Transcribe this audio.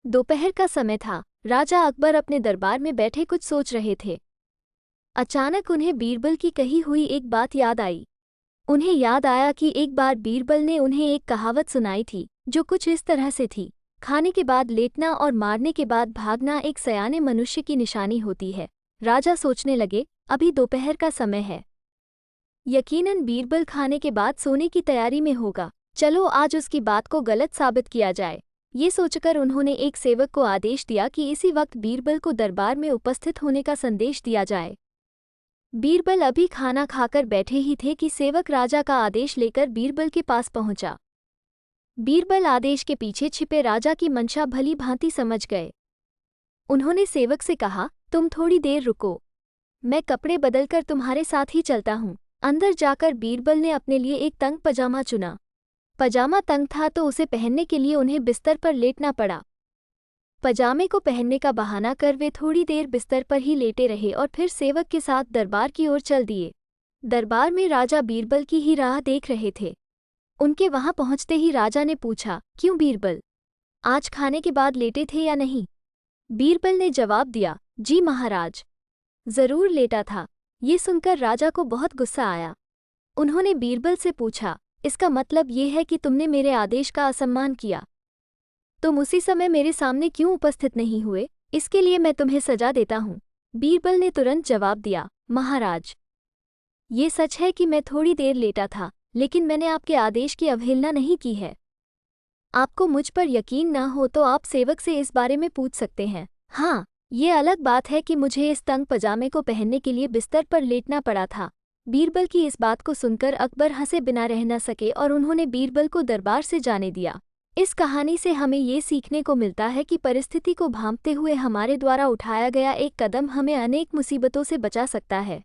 दोपहर का समय था। राजा अकबर अपने दरबार में बैठे कुछ सोच रहे थे। अचानक उन्हें बीरबल की कही हुई एक बात याद आई। उन्हें याद आया कि एक बार बीरबल ने उन्हें एक कहावत सुनाई थी, जो कुछ इस तरह से थी: खाने के बाद लेटना और मारने के बाद भागना एक सयाने मनुष्य की निशानी होती है। राजा सोचने लगे, अभी दोपहर का समय है, यकीनन बीरबल खाने के बाद सोने की तैयारी में होगा। चलो आज उसकी बात को गलत साबित किया जाए। ये सोचकर उन्होंने एक सेवक को आदेश दिया कि इसी वक्त बीरबल को दरबार में उपस्थित होने का संदेश दिया जाए। बीरबल अभी खाना खाकर बैठे ही थे कि सेवक राजा का आदेश लेकर बीरबल के पास पहुंचा। बीरबल आदेश के पीछे छिपे राजा की मंशा भली भांति समझ गए। उन्होंने सेवक से कहा, तुम थोड़ी देर रुको, मैं कपड़े बदलकर तुम्हारे साथ ही चलता हूँ। अंदर जाकर बीरबल ने अपने लिए एक तंग पजामा चुना। पजामा तंग था तो उसे पहनने के लिए उन्हें बिस्तर पर लेटना पड़ा। पजामे को पहनने का बहाना कर वे थोड़ी देर बिस्तर पर ही लेटे रहे और फिर सेवक के साथ दरबार की ओर चल दिए। दरबार में राजा बीरबल की ही राह देख रहे थे। उनके वहां पहुंचते ही राजा ने पूछा, क्यों बीरबल, आज खाने के बाद लेटे थे या नहीं? बीरबल ने जवाब दिया, जी महाराज, जरूर लेटा था। ये सुनकर राजा को बहुत गुस्सा आया। उन्होंने बीरबल से पूछा, इसका मतलब ये है कि तुमने मेरे आदेश का असम्मान किया? तुम उसी समय मेरे सामने क्यों उपस्थित नहीं हुए? इसके लिए मैं तुम्हें सजा देता हूँ। बीरबल ने तुरंत जवाब दिया, महाराज, ये सच है कि मैं थोड़ी देर लेटा था, लेकिन मैंने आपके आदेश की अवहेलना नहीं की है। आपको मुझ पर यकीन न हो तो आप सेवक से इस बारे में पूछ सकते हैं। हाँ, ये अलग बात है कि मुझे इस तंग पजामे को पहनने के लिए बिस्तर पर लेटना पड़ा था। बीरबल की इस बात को सुनकर अकबर हंसे बिना रह न सके और उन्होंने बीरबल को दरबार से जाने दिया। इस कहानी से हमें ये सीखने को मिलता है कि परिस्थिति को भांपते हुए हमारे द्वारा उठाया गया एक कदम हमें अनेक मुसीबतों से बचा सकता है।